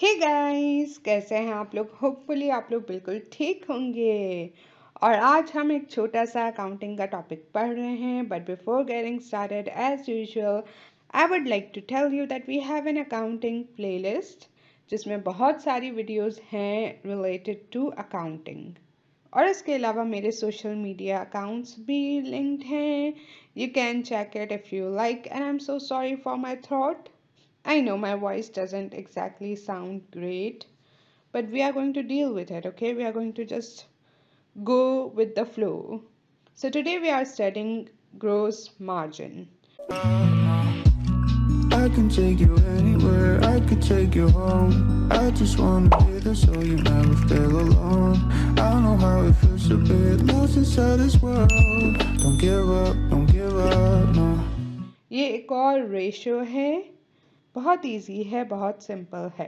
Hey guys, कैसे हैं आप लोग? होपफुली आप लोग बिल्कुल ठीक होंगे। और आज हम एक छोटा सा अकाउंटिंग का टॉपिक पढ़ रहे हैं, but before getting started as usual I would like to tell you that we have an accounting playlist जिसमें बहुत सारी वीडियोस हैं रिलेटेड टू अकाउंटिंग। और इसके अलावा मेरे सोशल मीडिया अकाउंट्स भी लिंक्ड हैं। You can check it if you like and I am so sorry for my thought. I know my voice doesn't exactly sound great, but we are going to deal with it, okay? We are going to just go with the flow. So today we are studying gross margin. I can take you anywhere, I could take you home. I just wanna be there so you never feel alone. I know how it feels to be lost inside this world. Don't give up, no. ये एक और ratio है, बहुत easy है, बहुत simple है.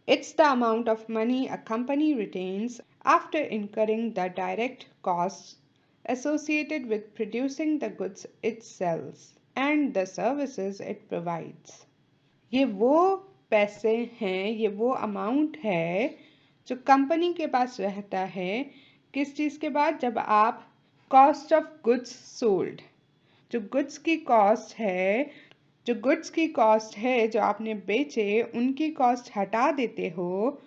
It's the amount of money a company retains after incurring the direct costs associated with producing the goods it sells and the services it provides. ये वो पैसे हैं, ये वो अमाउंट है जो कंपनी के पास रहता है किस चीज़ के बाद, जब आप कॉस्ट ऑफ गुड्स सोल्ड, जो गुड्स की कॉस्ट है, जो गुड्स की कॉस्ट है जो आपने बेचे उनकी कॉस्ट हटा देते हो,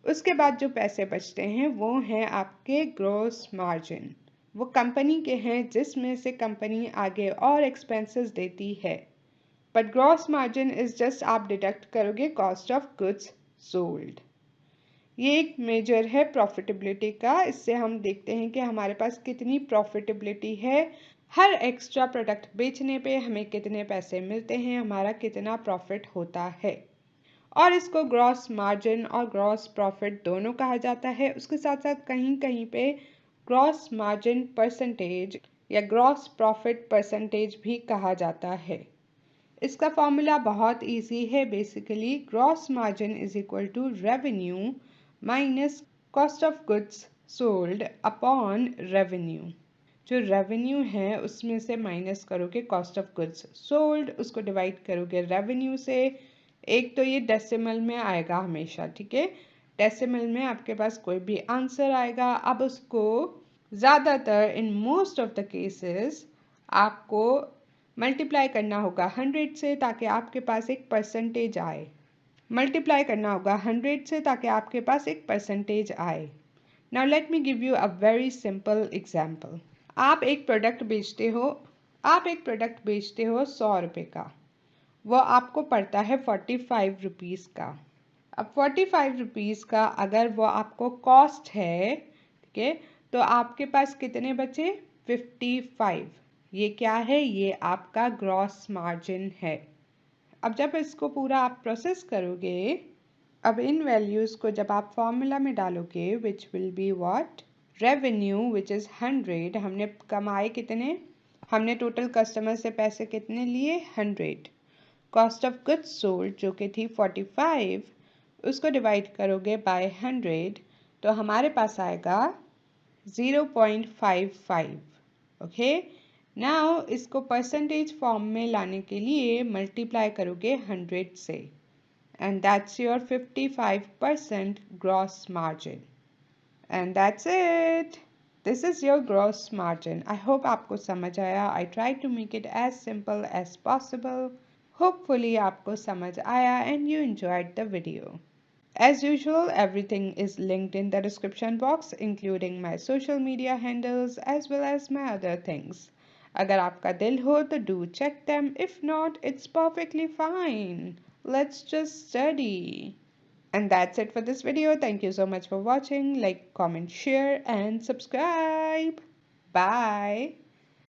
उसके बाद जो पैसे बचते हैं वो हैं आपके ग्रॉस मार्जिन. वो कंपनी के हैं जिसमें से कंपनी आगे और एक्सपेंसेस देती है. But gross margin is just आप डिडक्ट करोगे कॉस्ट ऑफ गुड्स सोल्ड. ये एक मेजर है प्रॉफिटेबिलिटी का. इससे हम देखते हैं कि हमारे पास कितनी प्रॉफिटेबिलिटी है, हर एक्स्ट्रा प्रोडक्ट बेचने पे हमें कितने पैसे मिलते हैं, हमारा कितना प्रॉफिट होता है. और इसको ग्रॉस मार्जिन और ग्रॉस प्रॉफिट दोनों कहा जाता है. उसके साथ साथ कहीं कहीं पे ग्रॉस मार्जिन परसेंटेज या ग्रॉस प्रॉफिट परसेंटेज भी कहा जाता है. इसका फॉर्मूला बहुत इजी है. Basically gross margin is equal to revenue minus cost of goods sold upon revenue. जो रेवेन्यू है उसमें से माइनस करोगे कॉस्ट ऑफ गुड्स सोल्ड, उसको डिवाइड करोगे रेवेन्यू से. एक तो ये डेसिमल में आएगा हमेशा, ठीक है? डेसिमल में आपके पास कोई भी आंसर आएगा. अब उसको ज़्यादातर in most of the cases आपको मल्टीप्लाई करना होगा 100 से ताकि आपके पास एक परसेंटेज आए. मल्टीप्लाई करना होगा 100 से ताकि आपके पास एक परसेंटेज आए. Now let me give you a very simple example. आप एक प्रोडक्ट बेचते हो, 100 रुपये का. वो आपको पड़ता है 45 रुपीज़ का. अब 45 रुपीज़ का अगर वो आपको कॉस्ट है, ठीक है, तो आपके पास कितने बचे? 55. ये क्या है? ये आपका ग्रॉस मार्जिन है. अब जब इसको पूरा आप प्रोसेस करोगे, अब इन वैल्यूज़ को जब आप फॉर्मूला में डालोगे which will be what, revenue which is 100. हमने कमाए कितने? हमने टोटल कस्टमर से पैसे कितने लिए? 100. कॉस्ट ऑफ गुड्स सोल्ड जो कि थी 45, उसको डिवाइड करोगे बाय 100 तो हमारे पास आएगा 0.55. ओके. नाउ इसको परसेंटेज फॉर्म में लाने के लिए मल्टीप्लाई करोगे 100 से, and that's your 55% gross margin. And that's it. This is your gross margin. I hope आपको समझ आया. I tried to make it as simple as possible. Hopefully आपको समझ आया and you enjoyed the video. As usual, everything is linked in the description box, including my social media handles as well as my other things. अगर आपका दिल हो तो do check them. If not, it's perfectly fine. Let's just study. And that's it for this video. Thank you so much for watching. Like, comment, share, and subscribe. Bye.